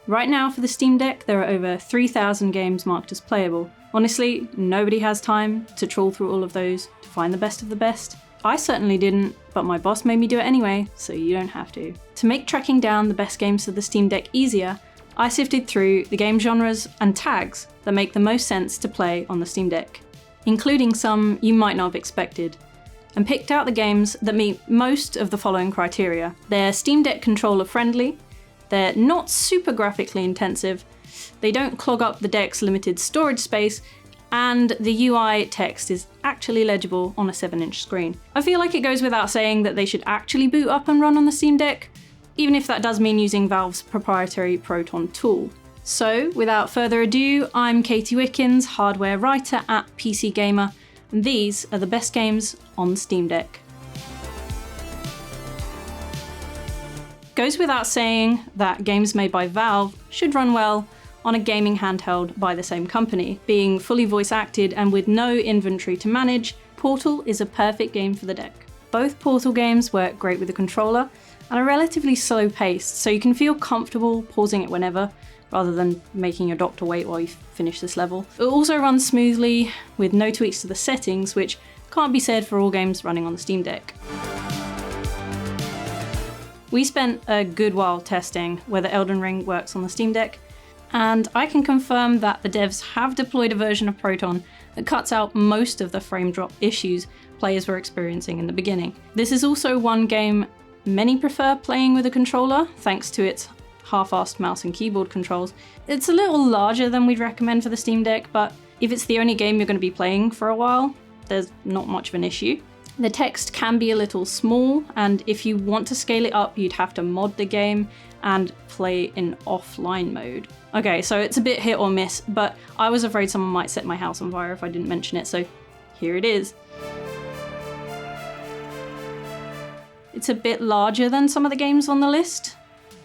Right now for the Steam Deck, there are over 3,000 games marked as playable. Honestly, nobody has time to trawl through all of those to find the best of the best. I certainly didn't, but my boss made me do it anyway, so you don't have to. To make tracking down the best games for the Steam Deck easier, I sifted through the game genres and tags that make the most sense to play on the Steam Deck, including some you might not have expected, and picked out the games that meet most of the following criteria. They're Steam Deck controller friendly, they're not super graphically intensive, they don't clog up the deck's limited storage space, and the UI text is actually legible on a 7-inch screen. I feel like it goes without saying that they should actually boot up and run on the Steam Deck, even if that does mean using Valve's proprietary Proton tool. So, without further ado, I'm Katie Wickens, hardware writer at PC Gamer, and these are the best games on the Steam Deck. Goes without saying that games made by Valve should run well on a gaming handheld by the same company. Being fully voice acted and with no inventory to manage, Portal is a perfect game for the deck. Both Portal games work great with the controller and are relatively slow paced, so you can feel comfortable pausing it whenever, rather than making your doctor wait while you finish this level. It also runs smoothly with no tweaks to the settings, which can't be said for all games running on the Steam Deck. We spent a good while testing whether Elden Ring works on the Steam Deck, and I can confirm that the devs have deployed a version of Proton that cuts out most of the frame drop issues players were experiencing in the beginning. This is also one game many prefer playing with a controller, thanks to its half-assed mouse and keyboard controls. It's a little larger than we'd recommend for the Steam Deck, but if it's the only game you're going to be playing for a while, there's not much of an issue. The text can be a little small, and if you want to scale it up, you'd have to mod the game and play in offline mode. Okay, so it's a bit hit or miss, but I was afraid someone might set my house on fire if I didn't mention it, so here it is. It's a bit larger than some of the games on the list,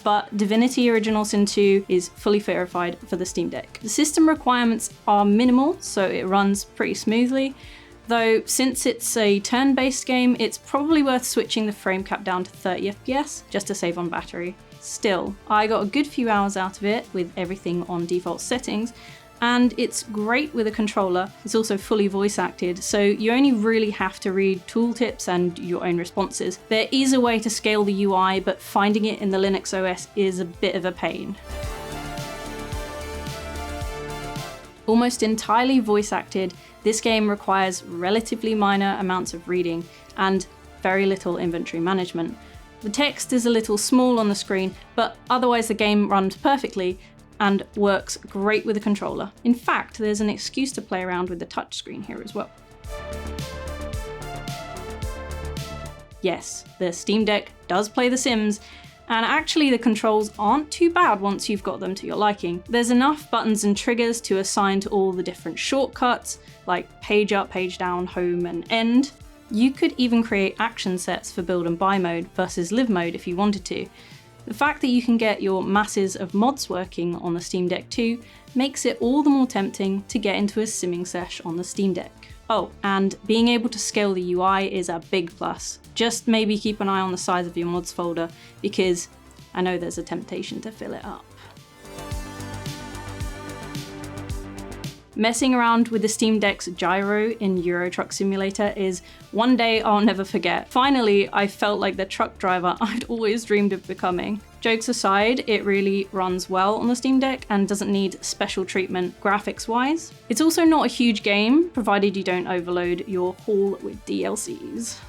but Divinity Original Sin 2 is fully verified for the Steam Deck. The system requirements are minimal, so it runs pretty smoothly, though since it's a turn-based game, it's probably worth switching the frame cap down to 30 FPS just to save on battery. Still, I got a good few hours out of it with everything on default settings, and it's great with a controller. It's also fully voice acted, so you only really have to read tooltips and your own responses. There is a way to scale the UI, but finding it in the Linux OS is a bit of a pain. Almost entirely voice acted, this game requires relatively minor amounts of reading and very little inventory management. The text is a little small on the screen, but otherwise the game runs perfectly and works great with a controller. In fact, there's an excuse to play around with the touchscreen here as well. Yes, the Steam Deck does play The Sims, and actually the controls aren't too bad once you've got them to your liking. There's enough buttons and triggers to assign to all the different shortcuts, like page up, page down, home, and end. You could even create action sets for build and buy mode versus live mode if you wanted to. The fact that you can get your masses of mods working on the Steam Deck too makes it all the more tempting to get into a simming sesh on the Steam Deck. Oh, and being able to scale the UI is a big plus. Just maybe keep an eye on the size of your mods folder, because I know there's a temptation to fill it up. Messing around with the Steam Deck's gyro in Euro Truck Simulator is one day I'll never forget. Finally, I felt like the truck driver I'd always dreamed of becoming. Jokes aside, it really runs well on the Steam Deck and doesn't need special treatment graphics-wise. It's also not a huge game, provided you don't overload your haul with DLCs.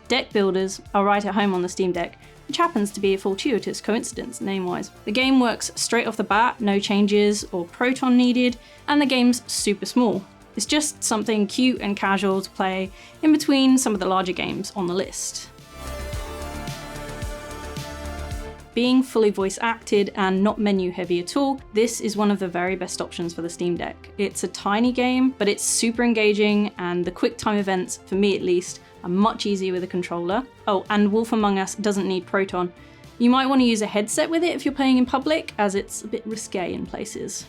Deck builders are right at home on the Steam Deck, which happens to be a fortuitous coincidence name-wise. The game works straight off the bat, no changes or Proton needed, and the game's super small. It's just something cute and casual to play in between some of the larger games on the list. Being fully voice acted and not menu heavy at all, this is one of the very best options for the Steam Deck. It's a tiny game, but it's super engaging, and the quick time events, for me at least, are much easier with a controller. Oh, and Wolf Among Us doesn't need Proton. You might want to use a headset with it if you're playing in public, as it's a bit risque in places.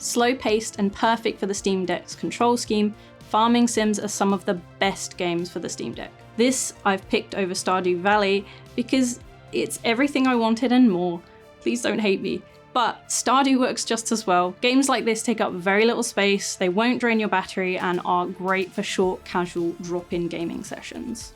Slow-paced and perfect for the Steam Deck's control scheme, farming sims are some of the best games for the Steam Deck. This I've picked over Stardew Valley because it's everything I wanted and more. Please don't hate me. But Stardew works just as well. Games like this take up very little space, they won't drain your battery, and are great for short, casual, drop-in gaming sessions.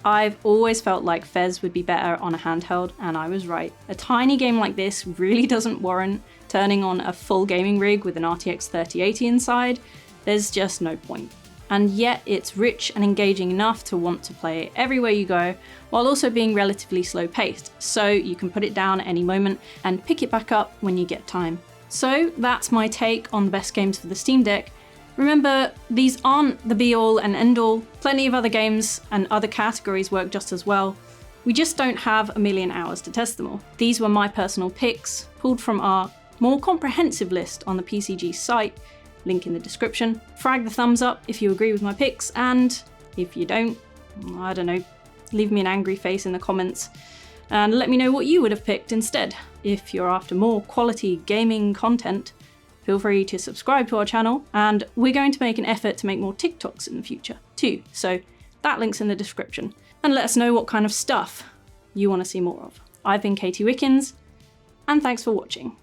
I've always felt like Fez would be better on a handheld, and I was right. A tiny game like this really doesn't warrant turning on a full gaming rig with an RTX 3080 inside. There's just no point. And yet it's rich and engaging enough to want to play everywhere you go, while also being relatively slow paced, so you can put it down at any moment and pick it back up when you get time. So that's my take on the best games for the Steam Deck. Remember, these aren't the be all and end all. Plenty of other games and other categories work just as well. We just don't have a million hours to test them all. These were my personal picks, pulled from our more comprehensive list on the PCG site, link in the description. Frag the thumbs up if you agree with my picks, and if you don't, I don't know, leave me an angry face in the comments and let me know what you would have picked instead. If you're after more quality gaming content, feel free to subscribe to our channel, and we're going to make an effort to make more TikToks in the future too, so that link's in the description. And let us know what kind of stuff you want to see more of. I've been Katie Wickens, and thanks for watching.